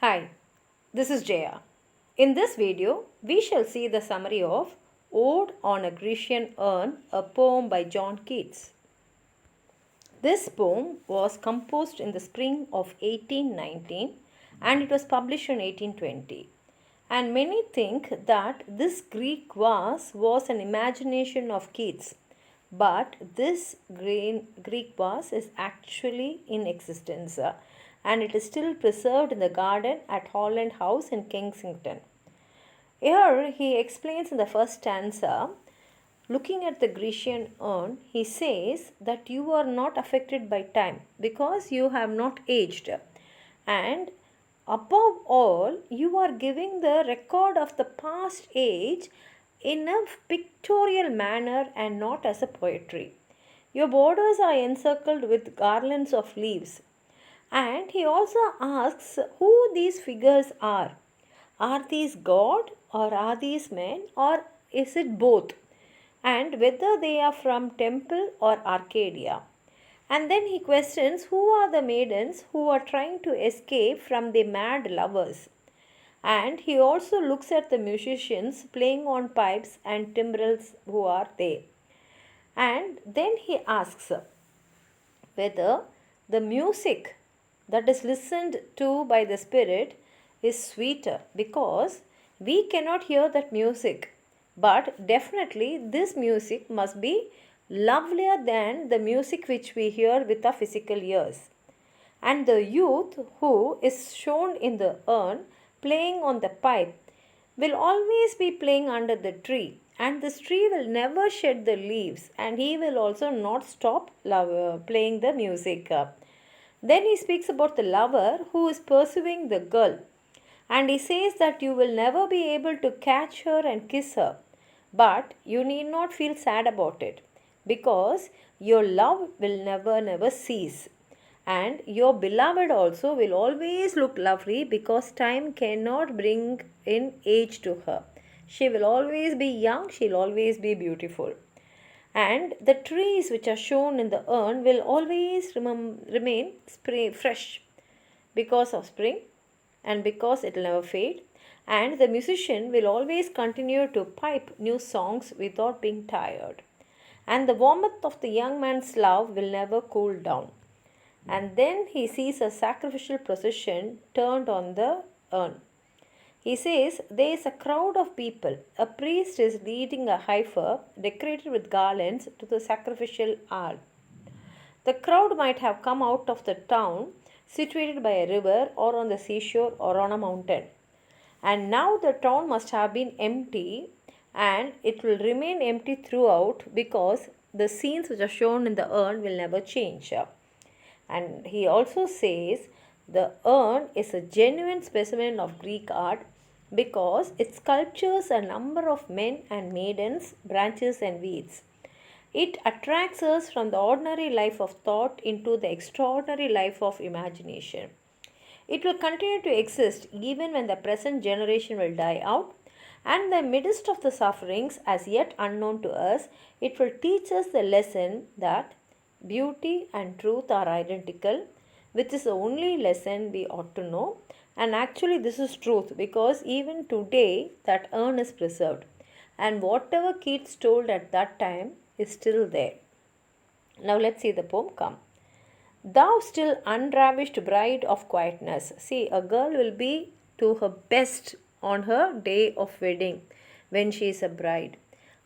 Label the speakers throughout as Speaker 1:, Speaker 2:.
Speaker 1: Hi, this is Jaya. In this video, we shall see the summary of Ode on a Grecian Urn, a poem by John Keats. This poem was composed in the spring of 1819 and it was published in 1820. And many think that this Greek vase was an imagination of Keats, but this Greek vase is actually in existence and it is still preserved in the garden at Holland House in Kensington. Here he explains in the first stanza, looking at the Grecian urn, he says that you are not affected by time because you have not aged. And above all, you are giving the record of the past age in a pictorial manner and not as a poetry. Your borders are encircled with garlands of leaves. And he also asks who these figures are. Are these God or are these men or is it both? And whether they are from temple or Arcadia. And then he questions who are the maidens who are trying to escape from their mad lovers. And he also looks at the musicians playing on pipes and timbrels who are there. And then he asks whether the music that is listened to by the spirit is sweeter because we cannot hear that music, but definitely this music must be lovelier than the music which we hear with our physical ears. And the youth who is shown in the urn playing on the pipe will always be playing under the tree, and this tree will never shed the leaves, and he will also not stop playing the music. Then he speaks about the lover who is pursuing the girl, and he says that you will never be able to catch her and kiss her, but you need not feel sad about it because your love will never cease. And your beloved also will always look lovely because time cannot bring in age to her. She will always be young, she'll always be beautiful. And the trees which are shown in the urn will always remain fresh because of spring and because it will never fade. And the musician will always continue to pipe new songs without being tired. And the warmth of the young man's love will never cool down. And then he sees a sacrificial procession turned on the urn. He says there is a crowd of people. A priest is leading a heifer decorated with garlands to the sacrificial aisle. The crowd might have come out of the town situated by a river or on the seashore or on a mountain. And now the town must have been empty and it will remain empty throughout because the scenes which are shown in the urn will never change. And he also says the urn is a genuine specimen of Greek art because it sculptures a number of men and maidens, branches and weeds. It attracts us from the ordinary life of thought into the extraordinary life of imagination. It will continue to exist even when the present generation will die out, and in the midst of the sufferings as yet unknown to us, it will teach us the lesson that beauty and truth are identical, which is the only lesson we ought to know. And actually, this is truth because even today that urn is preserved, and whatever Keats told at that time is still there. Now, let's see the poem come. Thou still unravished bride of quietness. See, a girl will be to her best on her day of wedding when she is a bride.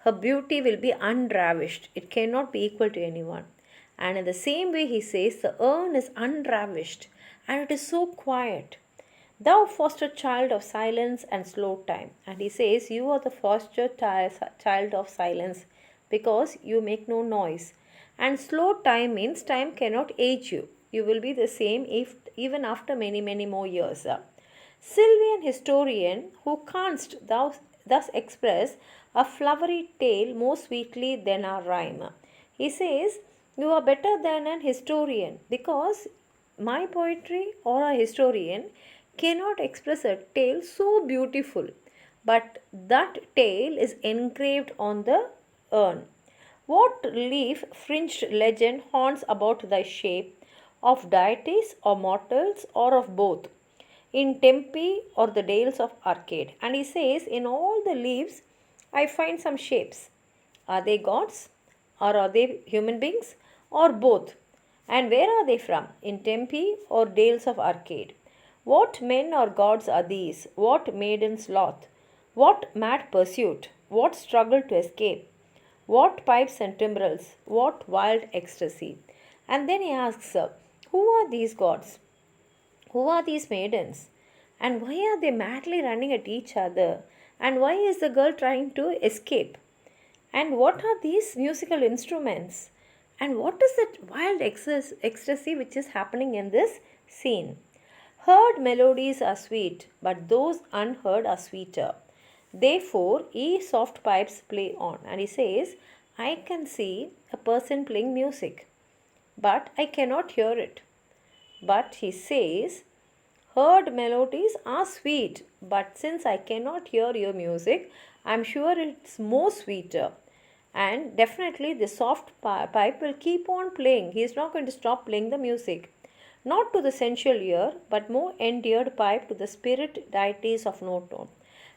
Speaker 1: Her beauty will be unravished, it cannot be equal to anyone. And in the same way, he says, the urn is unravished and it is so quiet. Thou foster child of silence and slow time. And he says, you are the foster child of silence because you make no noise. And slow time means time cannot age you. You will be the same even after many more years. Sylvian historian, who canst thou thus express a flowery tale more sweetly than our rhyme. He says, you are better than an historian because my poetry or a historian cannot express a tale so beautiful, but that tale is engraved on the urn. What leaf fringed legend haunts about thy shape, of deities or mortals or of both? in Tempe or the dales of Arcade. And he says, in all the leaves, I find some shapes. Are they gods? Or are they human beings? Or both? And where are they from? In Tempe or dales of Arcade? What men or gods are these? What maidens lot? What mad pursuit? What struggle to escape? What pipes and timbrels? What wild ecstasy? And then he asks her, who are these gods? Who are these maidens? And why are they madly running at each other? And why is the girl trying to escape? And what are these musical instruments? And what is that wild ecstasy which is happening in this scene? Heard melodies are sweet, but those unheard are sweeter. Therefore, ye soft pipes play on. And he says, I can see a person playing music, but I cannot hear it. But he says, heard melodies are sweet, but since I cannot hear your music, I am sure it's more sweeter. And definitely the soft pipe will keep on playing. He is not going to stop playing the music. Not to the sensual ear, but more endeared pipe to the spirit deities of no tone.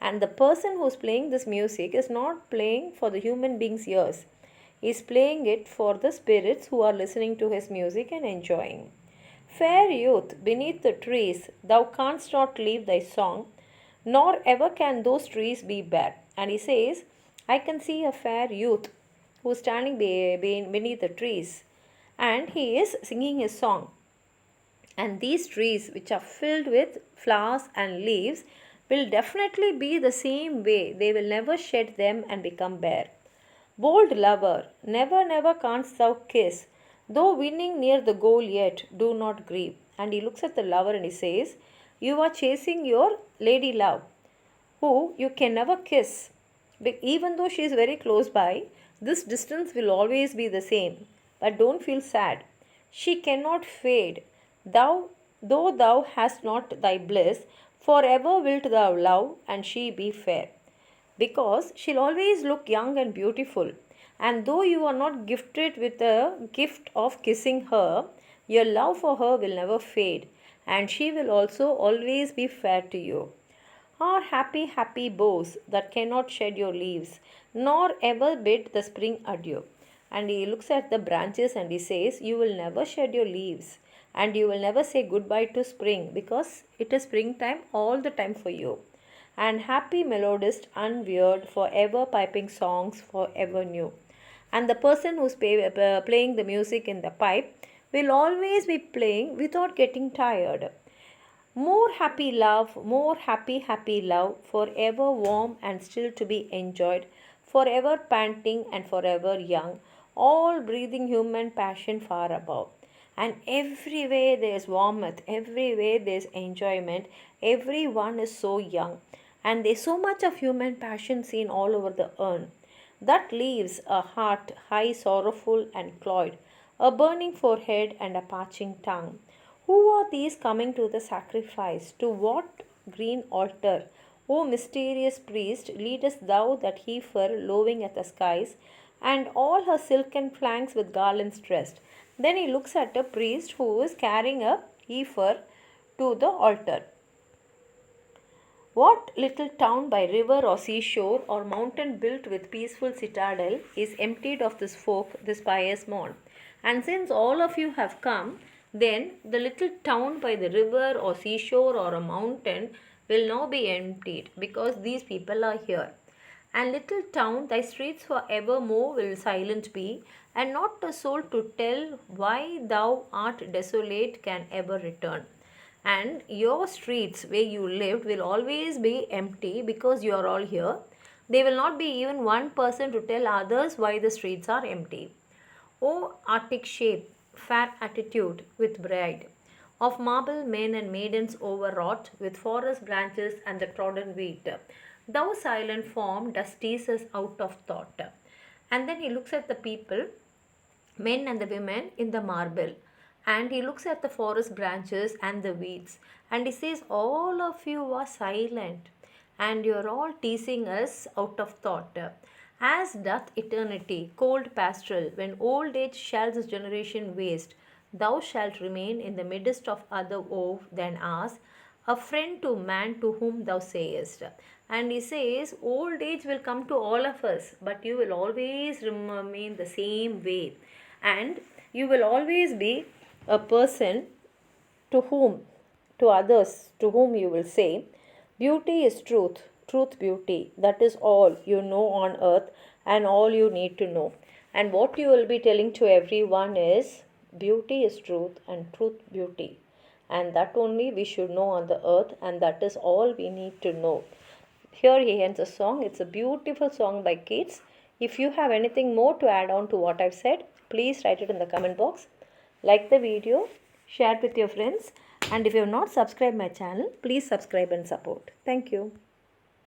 Speaker 1: And the person who is playing this music is not playing for the human being's ears. He is playing it for the spirits who are listening to his music and enjoying. Fair youth, beneath the trees, thou canst not leave thy song, nor ever can those trees be bare. And he says, I can see a fair youth who is standing beneath the trees, and he is singing his song. And these trees, which are filled with flowers and leaves, will definitely be the same way. They will never shed them and become bare. Bold lover, never, never canst thou kiss, though winning near the goal yet, do not grieve. And he looks at the lover and he says, you are chasing your lady love, who you can never kiss. Even though she is very close by, this distance will always be the same. But don't feel sad. She cannot fade. Though thou hast not thy bliss, forever wilt thou love, and she be fair. Because she'll always look young and beautiful. And though you are not gifted with the gift of kissing her, your love for her will never fade, and she will also always be fair to you. Are happy, happy boughs that cannot shed your leaves, nor ever bid the spring adieu. And he looks at the branches and he says, you will never shed your leaves, and you will never say goodbye to spring, because it is springtime all the time for you. And happy melodist unweird, forever piping songs forever new. And the person who's playing the music in the pipe will always be playing without getting tired. More happy love, more happy, happy love, forever warm and still to be enjoyed, forever panting and forever young, all breathing human passion far above. And everywhere there is warmth, everywhere there is enjoyment, everyone is so young, and there is so much of human passion seen all over the urn. That leaves a heart high, sorrowful, and cloyed, a burning forehead, and a parching tongue. Who are these coming to the sacrifice? To what green altar? O mysterious priest, leadest thou that heifer lowing at the skies, and all her silken flanks with garlands dressed? Then he looks at a priest who is carrying a heifer to the altar. What little town by river or seashore or mountain built with peaceful citadel is emptied of this folk this pious morn? And since all of you have come, then the little town by the river or seashore or a mountain will now be emptied, because these people are here. And little town, thy streets for evermore will silent be, and not a soul to tell why thou art desolate can ever return. And your streets where you lived will always be empty, because you are all here. There will not be even one person to tell others why the streets are empty. O arctic shape, fair attitude with bride, of marble men and maidens overwrought with forest branches and the trodden wheat, thou silent form dost tease us out of thought. And then he looks at the people, men and the women in the marble, and he looks at the forest branches and the weeds, and he says, all of you are silent, and you are all teasing us out of thought. As doth eternity, cold pastoral, when old age shall this generation waste, thou shalt remain in the midst of other woe than ours, a friend to man to whom thou sayest. And he says, old age will come to all of us, but you will always remain the same way. And you will always be a person to whom, to others, to whom you will say, beauty is truth, truth, beauty. That is all you know on earth and all you need to know. And what you will be telling to everyone is, beauty is truth and truth, beauty. And that only we should know on the earth, and that is all we need to know. Here he ends a song. It's a beautiful song by Keats. If you have anything more to add on to what I've said, please write it in the comment box. Like the video, share it with your friends, and if you have not subscribed my channel, please subscribe and support. Thank you.